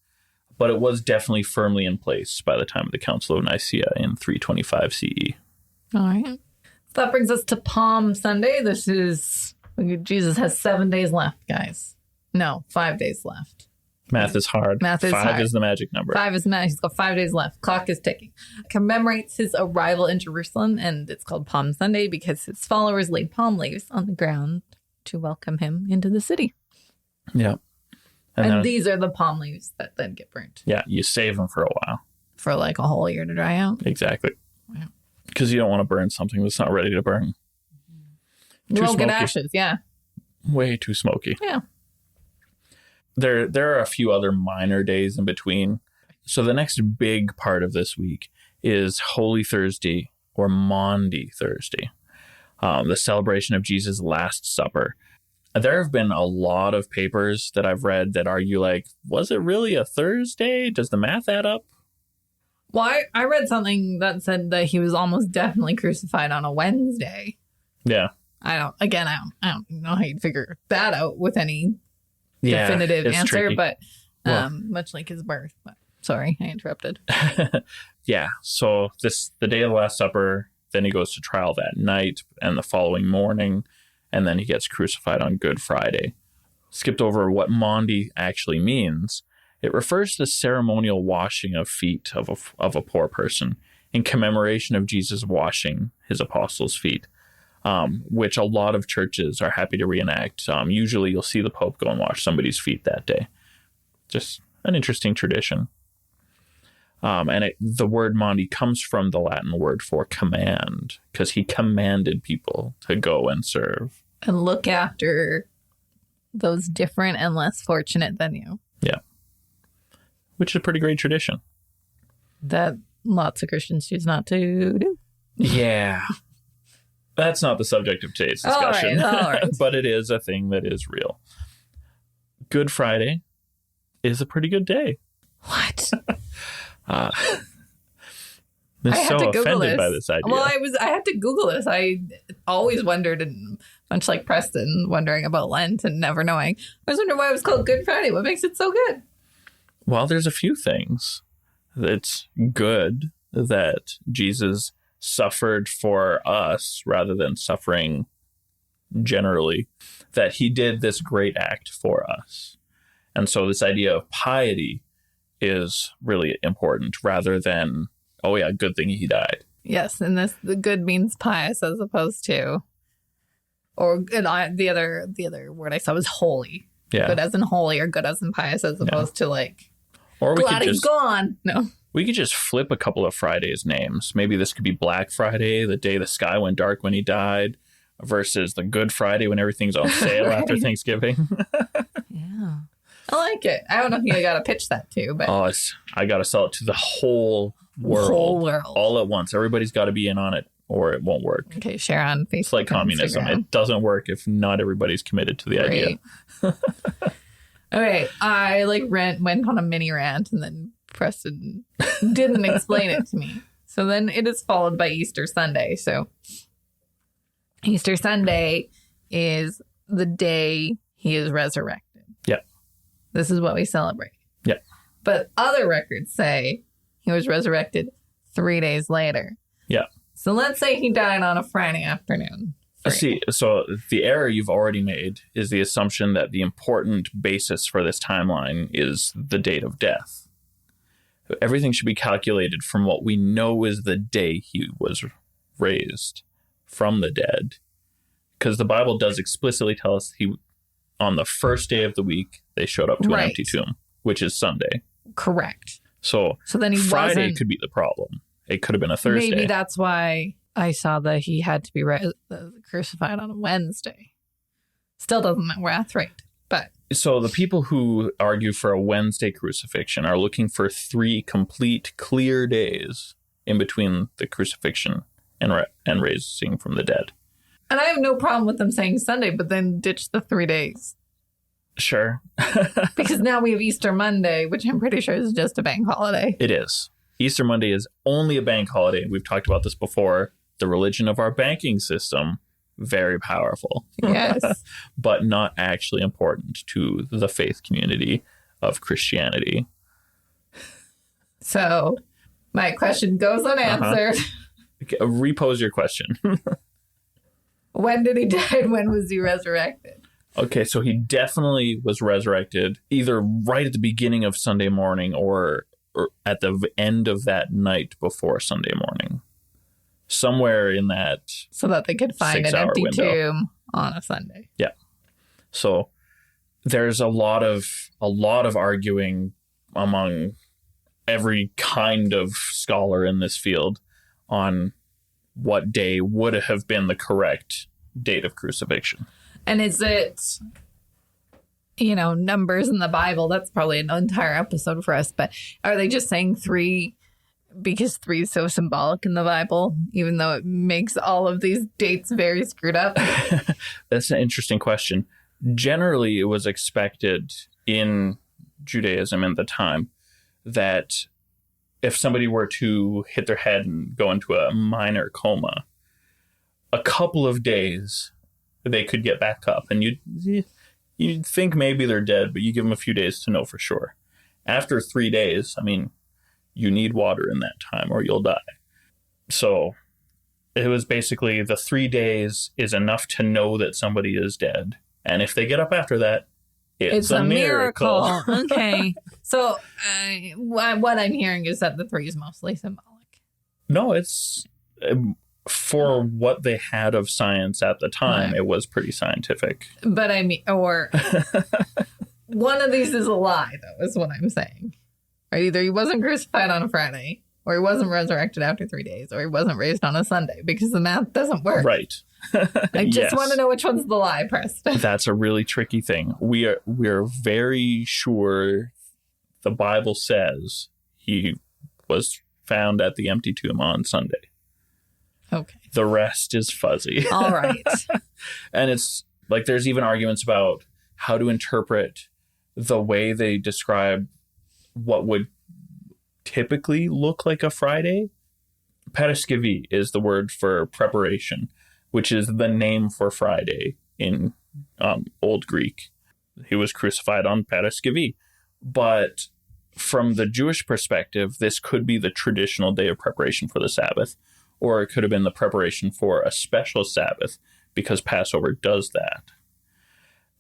but it was definitely firmly in place by the time of the Council of Nicaea in 325 CE. All right. So that brings us to Palm Sunday. Jesus has 7 days left, guys. No, 5 days left. Math is hard. Math is Five hard. is the magic number. 5 is magic. He's got 5 days left. Clock is ticking. Commemorates his arrival in Jerusalem, and it's called Palm Sunday because his followers laid palm leaves on the ground to welcome him into the city. Yeah. And then, these are the palm leaves that then get burnt yeah, you save them for a while. for like a whole year to dry out. Exactly. Wow. Because you don't want to burn something that's not ready to burn. You Too won't get smoky. ashes, yeah. Way too smoky. Yeah. There are a few other minor days in between. So the next big part of this week is Holy Thursday or Maundy Thursday, the celebration of Jesus' Last Supper. There have been a lot of papers that I've read that argue like, was it really a Thursday? Does the math add up? Well, I read something that said that he was almost definitely crucified on a Wednesday. Yeah. I don't know how you'd figure that out with any Yeah, definitive it's answer, tricky. but Well- much like his birth. But sorry, I interrupted. Yeah. So the day of the Last Supper, then he goes to trial that night and the following morning, and then he gets crucified on Good Friday. Skipped over what Maundy actually means. It refers to the ceremonial washing of feet of a poor person in commemoration of Jesus washing his apostles' feet, which a lot of churches are happy to reenact. Usually you'll see the Pope go and wash somebody's feet that day. Just an interesting tradition. And the word Maundy comes from the Latin word for command, because he commanded people to go and serve. And look after those different and less fortunate than you. Yeah. Which is a pretty great tradition. That lots of Christians choose not to do. Yeah. That's not the subject of today's discussion. All right. But it is a thing that is real. Good Friday is a pretty good day. What? I'm I had so to Google offended this. by this idea. Well, I had to Google this. I always wondered, and much like Preston, wondering about Lent and never knowing. I was wondering why it was called Good Friday. What makes it so good? Well, there's a few things. It's good that Jesus suffered for us rather than suffering generally, that he did this great act for us. And so this idea of piety is really important rather than, oh yeah, good thing he died. Yes, and the good means pious as opposed to, or the other word I saw was holy. Yeah. Good as in holy or good as in pious as opposed to like, Or we glad could he's just gone. No. we could just flip a couple of Fridays' names. Maybe this could be Black Friday, the day the sky went dark when he died, versus the Good Friday when everything's on sale after Right. Thanksgiving. Yeah. I like it. I don't know if you got to pitch that too, but Oh, I got to sell it to the whole world. Whole world. All at once. Everybody's got to be in on it or it won't work. Okay, share on Facebook. It's like and communism. Instagram. It doesn't work if not everybody's committed to the idea. Great. Okay, I went on a mini rant and then Preston didn't explain it to me. So then it is followed by Easter Sunday. So Easter Sunday is the day he is resurrected. Yeah. This is what we celebrate. Yeah. But other records say he was resurrected 3 days later. Yeah. So let's say he died on a Friday afternoon. See, so the error you've already made is the assumption that the important basis for this timeline is the date of death. Everything should be calculated from what we know is the day he was raised from the dead. Because the Bible does explicitly tell us on the first day of the week, they showed up to an empty tomb, which is Sunday. Correct. So then he Friday could be the problem. It could have been a Thursday. Maybe that's why I saw that he had to be crucified on a Wednesday. Still doesn't make math right, but... So the people who argue for a Wednesday crucifixion are looking for 3 complete, clear days in between the crucifixion and raising from the dead. And I have no problem with them saying Sunday, but then ditch the 3 days. Sure. Because now we have Easter Monday, which I'm pretty sure is just a bank holiday. It is. Easter Monday is only a bank holiday. We've talked about this before. The religion of our banking system, very powerful. Yes. But not actually important to the faith community of Christianity. So my question goes unanswered. Repose your question. When did he die and when was he resurrected? Okay, so he definitely was resurrected either right at the beginning of Sunday morning or at the end of that night before Sunday morning. Somewhere in that so that they could find an empty tomb on a Sunday. Yeah. So there's a lot of arguing among every kind of scholar in this field on what day would have been the correct date of crucifixion. And is it, numbers in the Bible? That's probably an entire episode for us. But are they just saying 3 because 3 is so symbolic in the Bible, even though it makes all of these dates very screwed up? That's an interesting question. Generally, it was expected in Judaism in the time that if somebody were to hit their head and go into a minor coma, a couple of days they could get back up. And you'd think maybe they're dead, but you give them a few days to know for sure. After 3 days, you need water in that time or you'll die. So it was basically the 3 days is enough to know that somebody is dead. And if they get up after that, it's a miracle. Okay. So what I'm hearing is that the 3 is mostly symbolic. No, it's for what they had of science at the time, It was pretty scientific. But or one of these is a lie, though, is what I'm saying. Or either he wasn't crucified on a Friday, or he wasn't resurrected after 3 days, or he wasn't raised on a Sunday, because the math doesn't work. Right. I just want to know which one's the lie, Preston. That's a really tricky thing. We're very sure the Bible says he was found at the empty tomb on Sunday. Okay. The rest is fuzzy. All right. And it's like there's even arguments about how to interpret the way they describe what would typically look like a Friday. Paschal is the word for preparation, which is the name for Friday in Old Greek. He was crucified on Paschal. But from the Jewish perspective, this could be the traditional day of preparation for the Sabbath, or it could have been the preparation for a special Sabbath because Passover does that.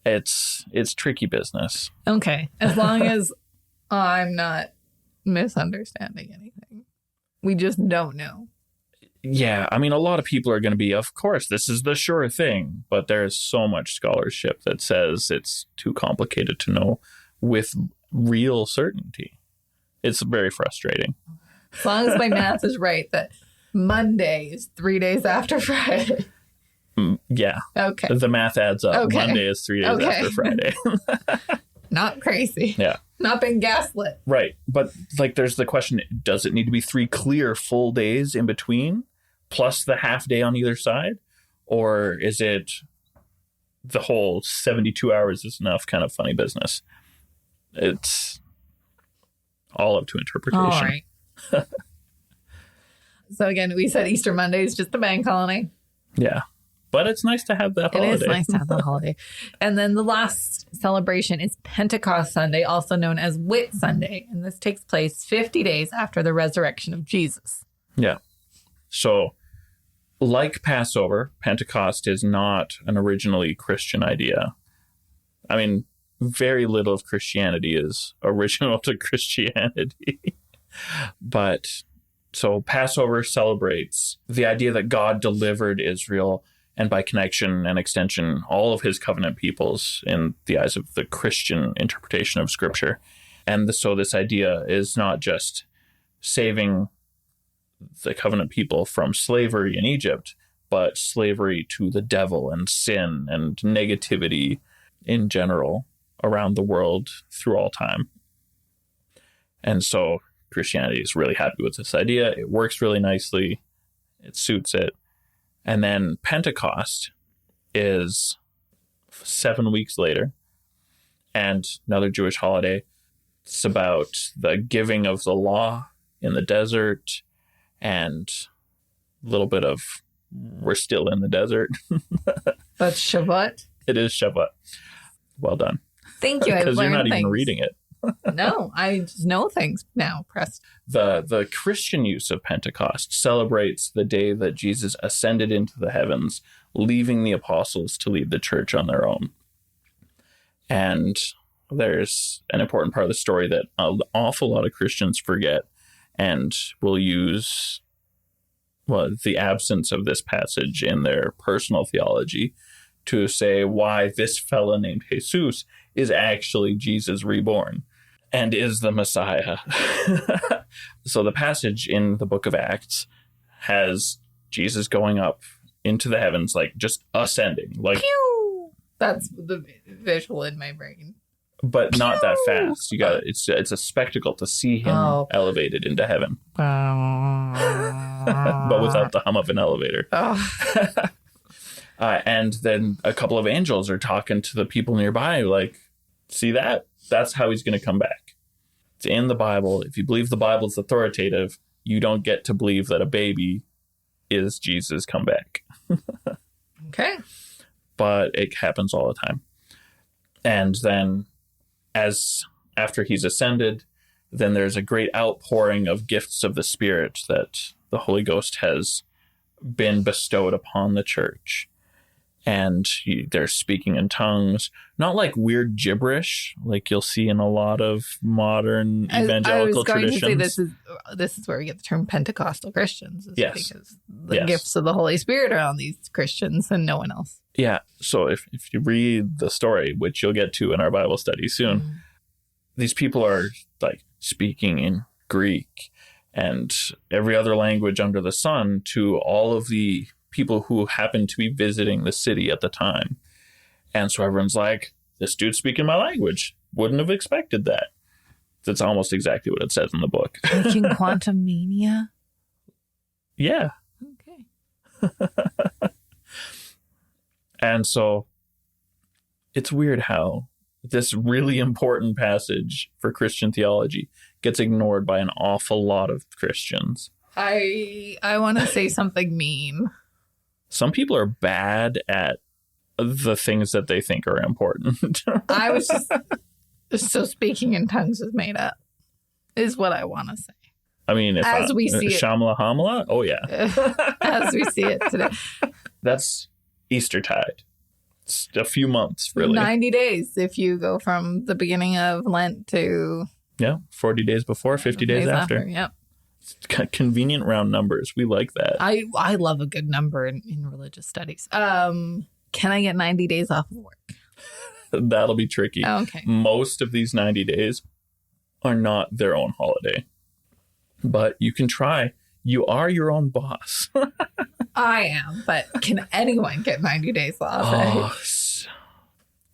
It's tricky business. Okay. As long as I'm not misunderstanding anything. We just don't know. Yeah, a lot of people are going to be, of course, this is the sure thing, but there's so much scholarship that says it's too complicated to know with real certainty. It's very frustrating. As long as my math is right, that Monday is 3 days after Friday. Yeah. Okay. The math adds up. Okay. Monday is 3 days after Friday. Not crazy. Yeah. Not being gaslit. Right. But there's the question, does it need to be 3 clear full days in between plus the half day on either side? Or is it the whole 72 hours is enough kind of funny business? It's all up to interpretation. All right. So again, we said Easter Monday is just a bank holiday. Yeah. But it's nice to have that holiday. It is nice to have that holiday. And then the last celebration is Pentecost Sunday, also known as Whit Sunday. And this takes place 50 days after the resurrection of Jesus. Yeah. So Like Passover, Pentecost is not an originally Christian idea. I mean, very little of Christianity is original to Christianity. But so Passover celebrates the idea that God delivered Israel, and by connection and extension, all of his covenant peoples in the eyes of the Christian interpretation of Scripture. And so this idea is not just saving the covenant people from slavery in Egypt, but slavery to the devil and sin and negativity in general around the world through all time. And so Christianity is really happy with this idea. It works really nicely. It suits it. And then Pentecost is 7 weeks later, and another Jewish holiday. It's about the giving of the law in the desert, and a little bit of we're still in the desert. That's Shabbat. It is Shabbat. Well done. Thank you. Because you're not even reading it. No, I just know things now, Preston. The Christian use of Pentecost celebrates the day that Jesus ascended into the heavens, leaving the apostles to lead the church on their own. And there's an important part of the story that an awful lot of Christians forget and will use the absence of this passage in their personal theology to say why this fella named Jesus is actually Jesus reborn and is the Messiah. So the passage in the book of Acts has Jesus going up into the heavens, like just ascending. Like, Pew! That's the visual in my brain. But not that fast. You got it's a spectacle to see him elevated into heaven. But without the hum of an elevator. And then a couple of angels are talking to the people nearby, like, see that? That's how he's going to come back. It's in the Bible. If you believe the Bible is authoritative, you don't get to believe that a baby is Jesus come back. Okay. But it happens all the time. And then after he's ascended, then there's a great outpouring of gifts of the Spirit that the Holy Ghost has been bestowed upon the church. And they're speaking in tongues, not like weird gibberish, like you'll see in a lot of modern evangelical traditions. I was going to say this is where we get the term Pentecostal Christians. Yes. Because the gifts of the Holy Spirit are on these Christians and no one else. Yeah. So if you read the story, which you'll get to in our Bible study soon, these people are like speaking in Greek and every other language under the sun to all of the people who happened to be visiting the city at the time. And so everyone's like, this dude's speaking my language. Wouldn't have expected that. That's almost exactly what it says in the book. Making quantum mania? Yeah. Okay. And so it's weird how this really important passage for Christian theology gets ignored by an awful lot of Christians. I want to say something mean. Some people are bad at the things that they think are important. I was just so speaking in tongues is made up, is what I want to say. I mean, as we see it. Shamla Hamla? Oh, yeah. As we see it today. That's Eastertide. It's a few months, really. 90 days if you go from the beginning of Lent to... Yeah, 40 days before, 50 days after. Yep. Convenient round numbers. We like that. I love a good number in religious studies. Can I get 90 days off of work? That'll be tricky. Okay. Most of these 90 days are not their own holiday. But you can try. You are your own boss. I am, but can anyone get 90 days off? Oh,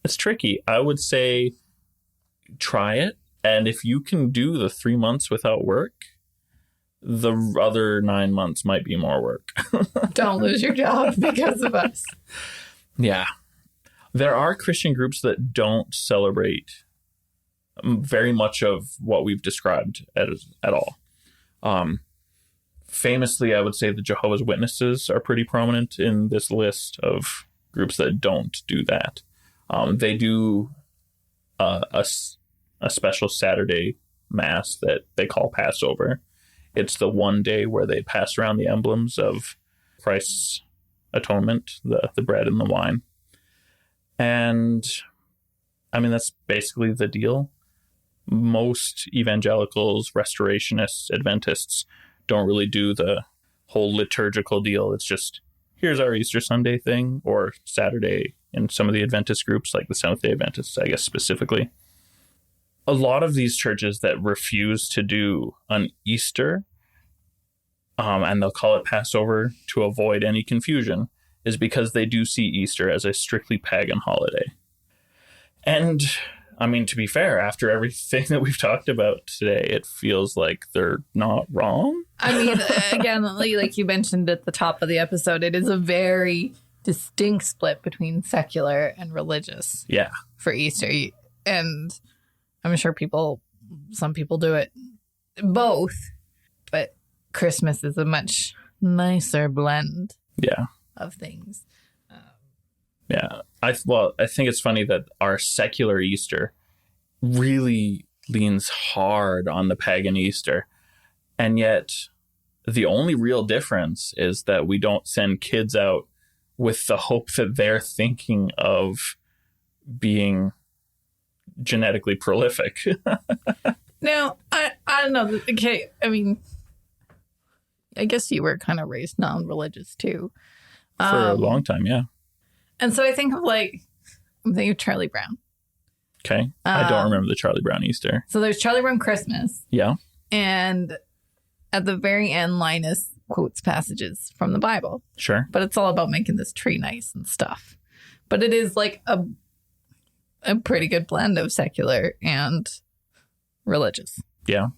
it's tricky. I would say try it. And if you can do the 3 months without work, the other 9 months might be more work. Don't lose your job because of us. Yeah. There are Christian groups that don't celebrate very much of what we've described at all. Famously, I would say the Jehovah's Witnesses are pretty prominent in this list of groups that don't do that. They do a special Saturday mass that they call Passover. It's the one day where they pass around the emblems of Christ's atonement, the bread and the wine. And I mean, that's basically the deal. Most evangelicals, restorationists, Adventists don't really do the whole liturgical deal. It's just, here's our Easter Sunday thing, or Saturday in some of the Adventist groups, like the Seventh-day Adventists, I guess specifically. A lot of these churches that refuse to do an Easter, and they'll call it Passover to avoid any confusion, is because they do see Easter as a strictly pagan holiday. And I mean, to be fair, after everything that we've talked about today, it feels like they're not wrong. I mean, again, like you mentioned at the top of the episode, it is a very distinct split between secular and religious. Yeah. For Easter. And I'm sure some people do it both, but Christmas is a much nicer blend. Yeah. Of things. Yeah. I think it's funny that our secular Easter really leans hard on the pagan Easter. And yet the only real difference is that we don't send kids out with the hope that they're thinking of being genetically prolific. Now, I don't know. Okay, I mean, I guess you were kind of raised non-religious too. For a long time, yeah. And so I'm thinking of Charlie Brown. Okay. I don't remember the Charlie Brown Easter. So there's Charlie Brown Christmas. Yeah. And at the very end, Linus quotes passages from the Bible. Sure. But it's all about making this tree nice and stuff. But it is like a pretty good blend of secular and religious. Yeah.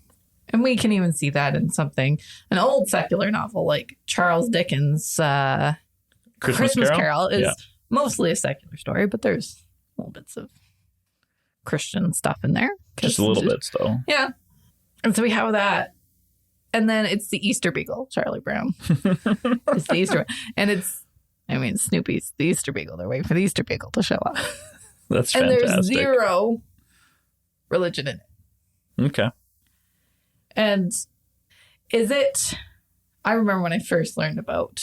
And we can even see that in an old secular novel like Charles Dickens' Christmas Carol is mostly a secular story, but there's little bits of Christian stuff in there. Just a little bits, though. Yeah. And so we have that. And then it's the Easter Beagle, Charlie Brown. It's the Easter. And Snoopy's the Easter Beagle. They're waiting for the Easter Beagle to show up. That's fantastic. And there's zero religion in it. Okay. And I remember when I first learned about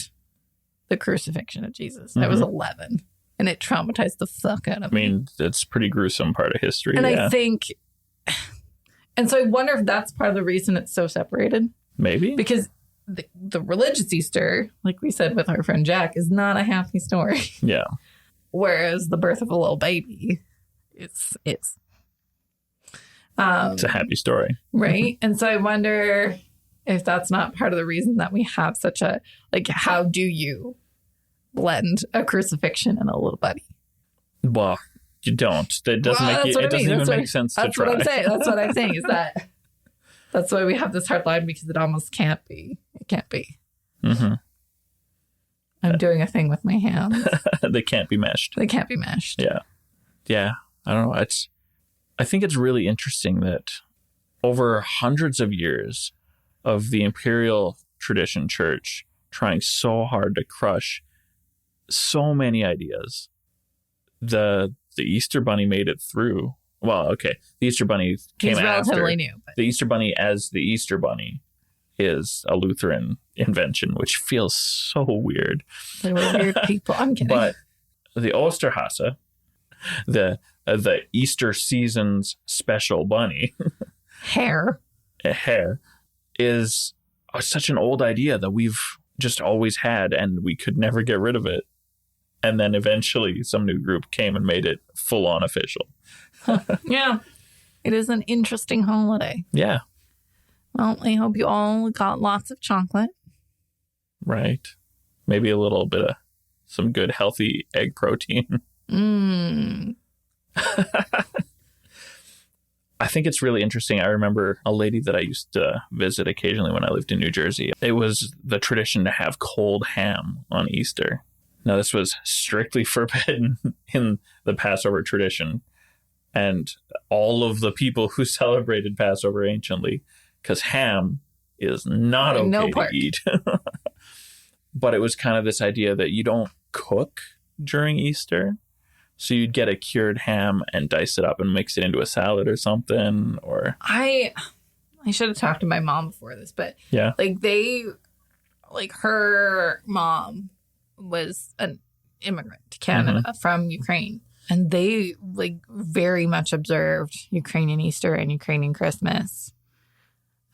the crucifixion of Jesus. I was 11, and it traumatized the fuck out of me. I mean, it's a pretty gruesome part of history. And I think, and so I wonder if that's part of the reason it's so separated. Maybe. Because the religious Easter, like we said with our friend Jack, is not a happy story. Yeah. Whereas the birth of a little baby, it's a happy story. Right? And so I wonder if that's not part of the reason that we have such a, how do you blend a crucifixion and a little buddy? Well, you don't. That doesn't even make sense to try. That's what I'm saying is that that's why we have this hard line, because it almost can't be. It can't be. Mm-hmm. I'm doing a thing with my hands. They can't be meshed. They can't be meshed. Yeah. Yeah. I don't know. I think it's really interesting that over hundreds of years of the Imperial Tradition Church trying so hard to crush so many ideas, the Easter Bunny made it through. Well, okay, the Easter Bunny came after. He's relatively new. But... The Easter Bunny as the Easter Bunny is a Lutheran invention, which feels so weird. They were weird people. I'm kidding. But the Osterhase, the Easter season's special bunny, hair, is such an old idea that we've just always had, and we could never get rid of it. And then eventually some new group came and made it full on official. Yeah. It is an interesting holiday. Yeah. Well, I hope you all got lots of chocolate. Right. Maybe a little bit of some good healthy egg protein. I think it's really interesting. I remember a lady that I used to visit occasionally when I lived in New Jersey. It was the tradition to have cold ham on Easter. Now, this was strictly forbidden in the Passover tradition. And all of the people who celebrated Passover anciently, because ham is not okay to eat. But it was kind of this idea that you don't cook during Easter. So you'd get a cured ham and dice it up and mix it into a salad or something. Or I should have talked to my mom before this, but yeah, they like her mom was an immigrant to Canada from Ukraine. And they like very much observed Ukrainian Easter and Ukrainian Christmas.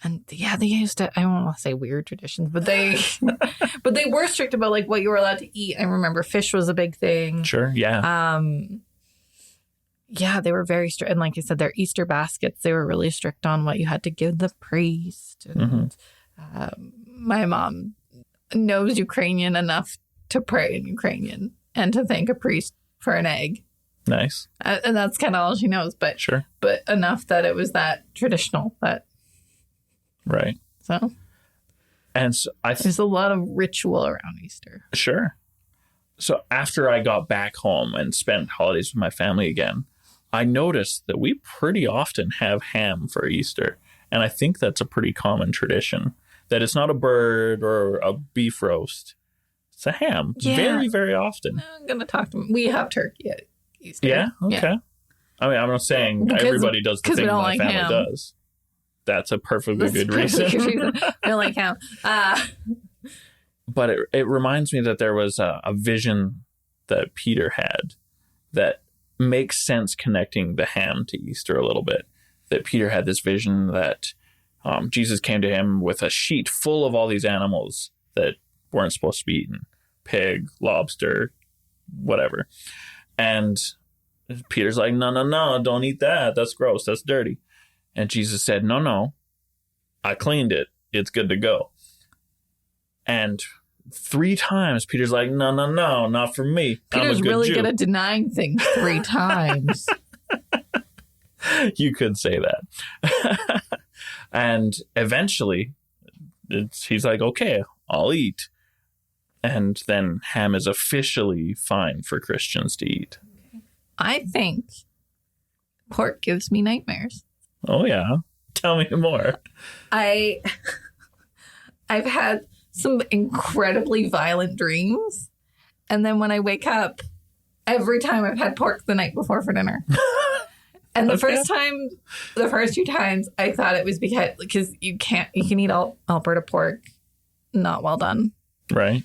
And yeah, they used to, I don't want to say weird traditions, but they were strict about like what you were allowed to eat. I remember fish was a big thing. Sure. Yeah. Yeah, they were very strict. And like I said, their Easter baskets, they were really strict on what you had to give the priest. And my mom knows Ukrainian enough to pray in Ukrainian and to thank a priest for an egg. Nice. And that's kind of all she knows. But Sure. But enough that it was that traditional. Right. So. And so there's a lot of ritual around Easter. Sure. So after I got back home and spent holidays with my family again, I noticed that we pretty often have ham for Easter. And I think that's a pretty common tradition, that it's not a bird or a beef roast. It's a ham. Yeah. Very, very often. I'm going to talk to them. We have turkey at Easter. Yeah? Okay. Yeah. I mean, I'm not saying everybody does the thing my family ham. does. That's a perfectly good reason. I don't like ham. But it reminds me that there was a vision that Peter had that makes sense connecting the ham to Easter a little bit. That Peter had this vision that Jesus came to him with a sheet full of all these animals that weren't supposed to be eaten. Pig, lobster, whatever. And Peter's like, no, don't eat that. That's gross. That's dirty. And Jesus said, no, I cleaned it. It's good to go. And 3 times, Peter's like, no, not for me. Peter's really good at denying things 3 times. You could say that. And eventually, he's like, okay, I'll eat. And then ham is officially fine for Christians to eat. I think pork gives me nightmares. Oh, yeah. Tell me more. I've had some incredibly violent dreams. And then when I wake up, every time I've had pork the night before for dinner. And the first 2 times, I thought it was because you can eat all Alberta pork, not well done. Right.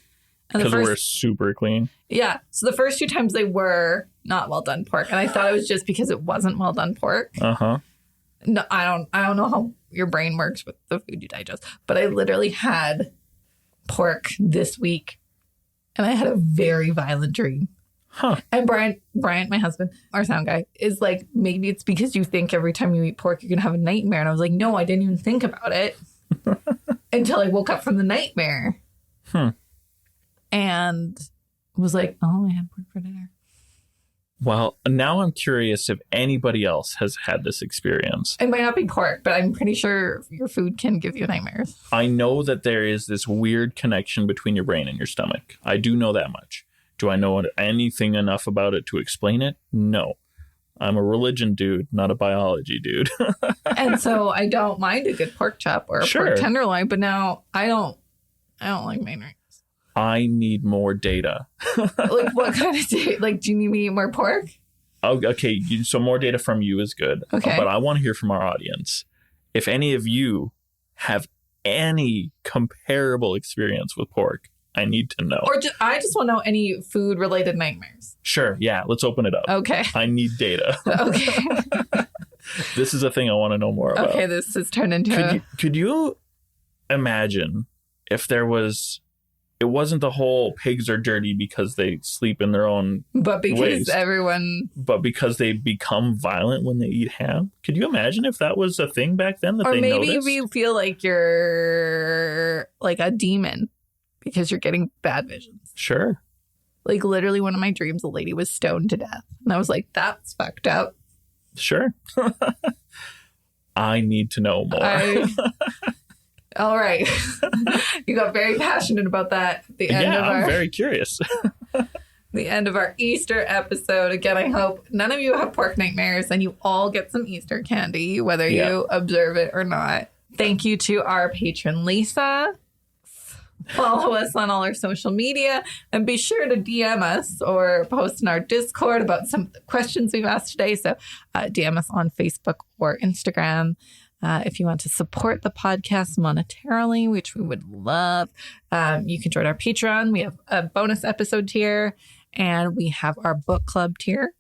Because we're super clean. Yeah. So the first 2 times they were not well done pork. And I thought it was just because it wasn't well done pork. Uh-huh. No, I don't know how your brain works with the food you digest, but I literally had pork this week and I had a very violent dream. Huh. And Brian, my husband, our sound guy, is like, maybe it's because you think every time you eat pork, you're going to have a nightmare. And I was like, no, I didn't even think about it until I woke up from the nightmare. And was like, oh, I had pork for dinner. Well, now I'm curious if anybody else has had this experience. It might not be pork, but I'm pretty sure your food can give you nightmares. I know that there is this weird connection between your brain and your stomach. I do know that much. Do I know anything enough about it to explain it? No. I'm a religion dude, not a biology dude. And so I don't mind a good pork chop or a pork tenderloin, but now I don't like nightmares. I need more data. Like what kind of data? Like, do you need me to eat more pork? Oh, okay, so more data from you is good. Okay. But I want to hear from our audience. If any of you have any comparable experience with pork, I need to know. Or I just want to know any food-related nightmares. Sure, yeah, let's open it up. Okay. I need data. Okay. This is a thing I want to know more about. Okay, this has turned into Could you imagine if there was... It wasn't the whole pigs are dirty because they sleep in their own But because waste, but because they become violent when they eat ham. Could you imagine if that was a thing back then that or they maybe noticed? you feel like you're like a demon because you're getting bad visions. Sure. Like literally one of my dreams, a lady was stoned to death. And I was like, that's fucked up. Sure. I need to know more. All right. You got very passionate about that at the end of I'm very curious. The end of our Easter episode. Again, I hope none of you have pork nightmares and you all get some Easter candy, whether you observe it or not. Thank you to our patron, Lisa. Follow us on all our social media and be sure to DM us or post in our Discord about some of the questions we've asked today. So DM us on Facebook or Instagram. If you want to support the podcast monetarily, which we would love, you can join our Patreon. We have a bonus episode tier, and we have our book club tier.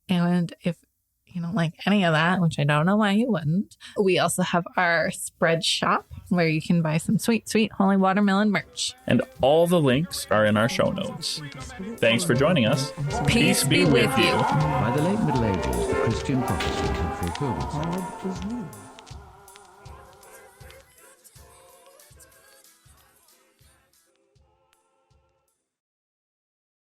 And if you don't like any of that, which I don't know why you wouldn't, we also have our spread shop where you can buy some sweet, sweet holy watermelon merch. And all the links are in our show notes. Thanks for joining us. Peace be with you. By the late Middle Ages, the Christian prophecy had fulfilled itself. God is near.